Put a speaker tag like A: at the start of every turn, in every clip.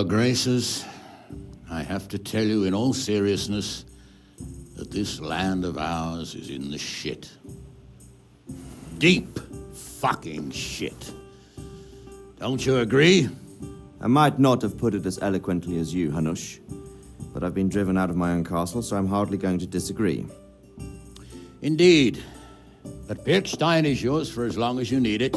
A: Your Graces, I have to tell you in all seriousness that this land of ours is in the shit. Deep fucking shit. Don't you agree?
B: I might not have put it as eloquently as you, Hanush, but I've been driven out of my own castle, so I'm hardly going to disagree.
A: Indeed. But Pirkstein is yours for as long as you need it.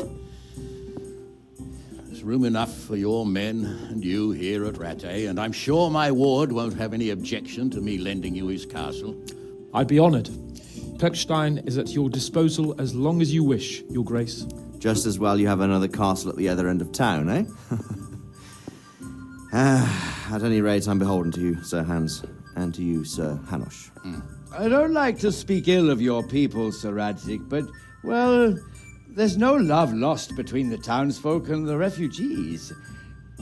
A: There's room enough for your men and you here at Rattay, and I'm sure my ward won't have any objection to me lending you his castle.
C: I'd be honored. Pirkstein is at your disposal as long as you wish, Your Grace.
B: Just as well you have another castle at the other end of town, eh? At any rate, I'm beholden to you, Sir Hans, and to you, Sir Hanush.
D: I don't like to speak ill of your people, Sir Radzig, but, well, there's no love lost between the townsfolk and the refugees.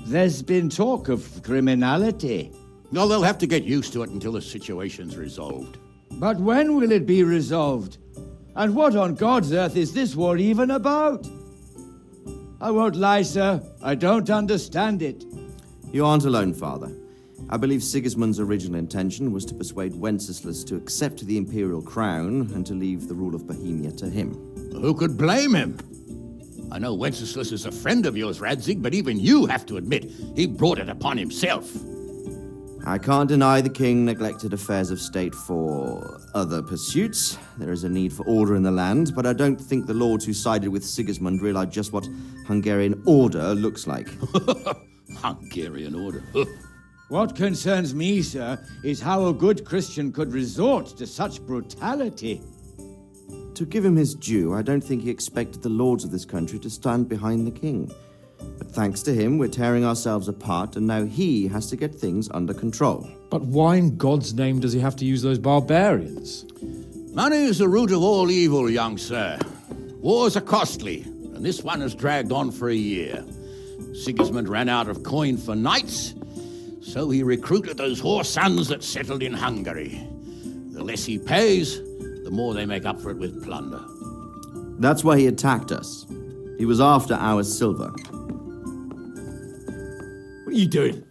D: There's been talk of criminality.
A: No, they'll have to get used to it until the situation's resolved.
D: But when will it be resolved? And what on God's earth is this war even about? I won't lie, sir. I don't understand it.
B: You aren't alone, Father. I believe Sigismund's original intention was to persuade Wenceslas to accept the imperial crown and to leave the rule of Bohemia to him.
A: Who could blame him? I know Wenceslas is a friend of yours, Radzig, but even you have to admit he brought it upon himself.
B: I can't deny the king neglected affairs of state for other pursuits. There is a need for order in the land, but I don't think the lords who sided with Sigismund realized just what Hungarian order looks like.
A: Hungarian order.
D: What concerns me, sir, is how a good Christian could resort to such brutality.
B: To give him his due, I don't think he expected the lords of this country to stand behind the king. But thanks to him, we're tearing ourselves apart, and now he has to get things under control.
C: But why in God's name does he have to use those barbarians?
A: Money is the root of all evil, young sir. Wars are costly, and this one has dragged on for a year. Sigismund ran out of coin for knights, so he recruited those whore sons that settled in Hungary. The less he pays, the more they make up for it with plunder.
B: That's why he attacked us. He was after our silver.
E: What are you doing?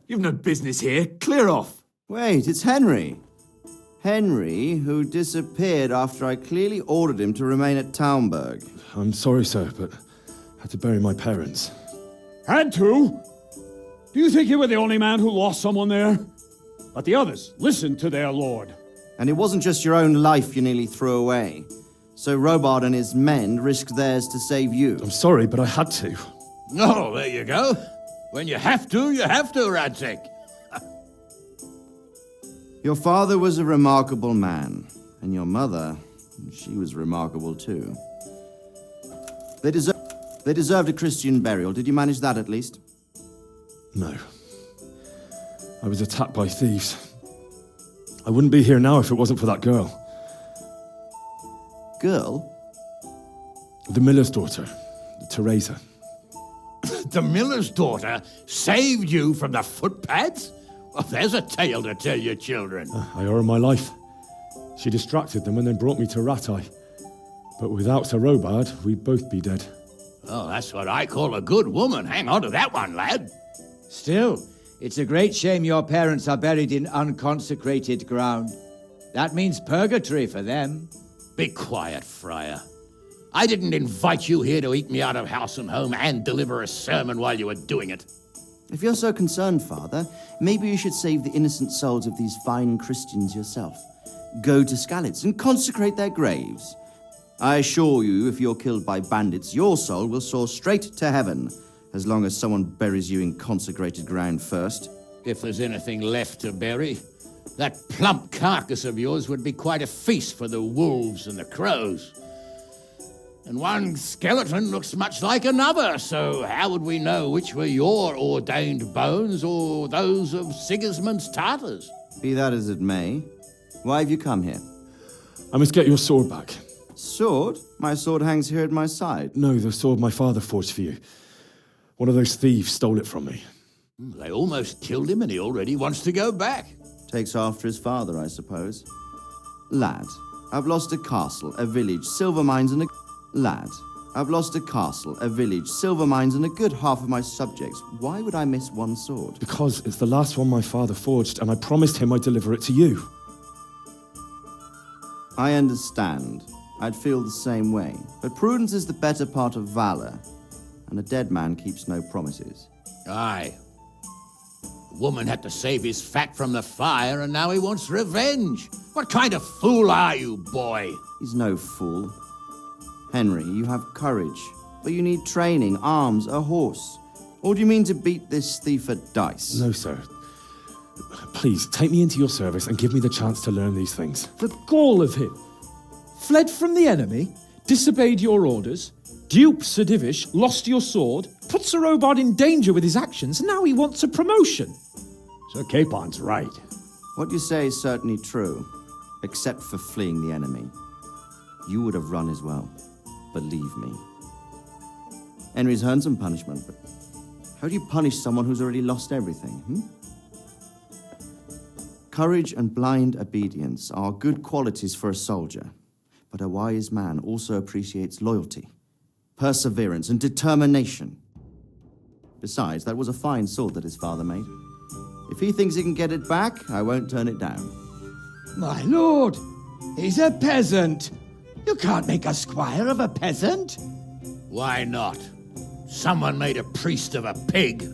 E: You've no business here. Clear off.
B: Wait, it's Henry. Henry, who disappeared after I clearly ordered him to remain at Talmberg.
F: I'm sorry, sir, but I had to bury my parents.
G: Had to? Do you think you were the only man who lost someone there? But the others listened to their lord.
B: And it wasn't just your own life you nearly threw away. Sir Robard and his men risked theirs to save you.
F: I'm sorry, but I had to.
A: Oh, there you go. When you have to, Radzig.
B: Your father was a remarkable man, and your mother, she was remarkable too. They deserved a Christian burial. Did you manage that at least?
F: No. I was attacked by thieves. I wouldn't be here now if it wasn't for that girl.
B: Girl?
F: The miller's daughter, Teresa.
A: The miller's daughter saved you from the footpads? Well, there's a tale to tell your children.
F: I owe her my life. She distracted them and then brought me to Rattay. But without Sir Robard, we'd both be dead.
A: Oh, that's what I call a good woman. Hang on to that one, lad.
D: Still, it's a great shame your parents are buried in unconsecrated ground. That means purgatory for them.
A: Be quiet, Friar. I didn't invite you here to eat me out of house and home and deliver a sermon while you were doing it.
B: If you're so concerned, Father, maybe you should save the innocent souls of these fine Christians yourself. Go to Skalitz and consecrate their graves. I assure you, if you're killed by bandits, your soul will soar straight to heaven, as long as someone buries you in consecrated ground first.
A: If there's anything left to bury, that plump carcass of yours would be quite a feast for the wolves and the crows. And one skeleton looks much like another, so how would we know which were your ordained bones or those of Sigismund's Tartars?
B: Be that as it may, why have you come here?
F: I must get your sword back.
B: Sword? My sword hangs here at my side.
F: No, the sword my father forged for you. One of those thieves stole it from me.
A: They almost killed him and he already wants to go back.
B: Takes after his father, I suppose. Lad, I've lost a castle, a village, silver mines and a... Lad, I've lost a castle, a village, silver mines, and a good half of my subjects. Why would I miss one sword?
F: Because it's the last one my father forged, and I promised him I'd deliver it to you.
B: I understand. I'd feel the same way. But prudence is the better part of valor, and a dead man keeps no promises.
A: Aye. The woman had to save his fat from the fire, and now he wants revenge. What kind of fool are you, boy?
B: He's no fool. Henry, you have courage, but you need training, arms, a horse. Or do you mean to beat this thief at dice?
F: No, sir. Please, take me into your service and give me the chance to learn these things.
C: The gall of him. Fled from the enemy, disobeyed your orders, duped Sir Divish, lost your sword, put Sir Robard in danger with his actions, and now he wants a promotion.
G: Sir Capon's right.
B: What you say is certainly true, except for fleeing the enemy. You would have run as well. Believe me. Henry's earned some punishment, but how do you punish someone who's already lost everything, Courage and blind obedience are good qualities for a soldier, but a wise man also appreciates loyalty, perseverance, and determination. Besides, that was a fine sword that his father made. If he thinks he can get it back, I won't turn it down.
D: My lord, he's a peasant. You can't make a squire of a peasant.
A: Why not? Someone made a priest of a pig.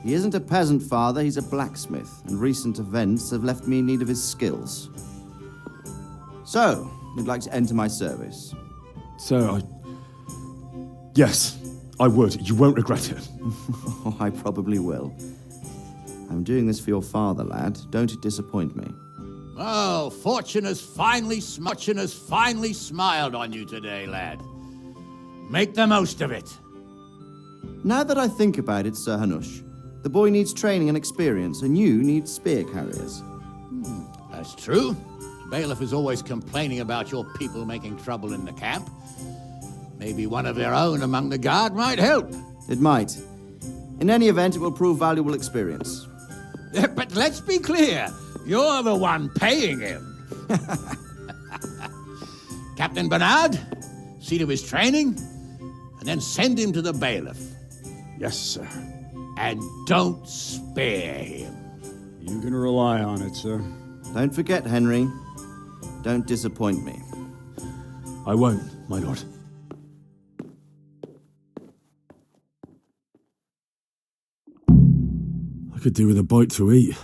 B: He isn't a peasant, father, he's a blacksmith, and recent events have left me in need of his skills. So, you'd like to enter my service?
F: Sir, Yes, I would. You won't regret it.
B: Oh, I probably will. I'm doing this for your father, lad. Don't it disappoint me.
A: Oh, fortune has finally smiled on you today, lad. Make the most of it.
B: Now that I think about it, Sir Hanush, the boy needs training and experience, and you need spear carriers.
A: That's true. The bailiff is always complaining about your people making trouble in the camp. Maybe one of their own among the guard might help.
B: It might. In any event, it will prove valuable experience.
A: But let's be clear. You're the one paying him. Captain Bernard, see to his training, and then send him to the bailiff.
G: Yes, sir.
A: And don't spare him.
G: You can rely on it, sir.
B: Don't forget, Henry. Don't disappoint me.
F: I won't, my lord. I could do with a bite to eat.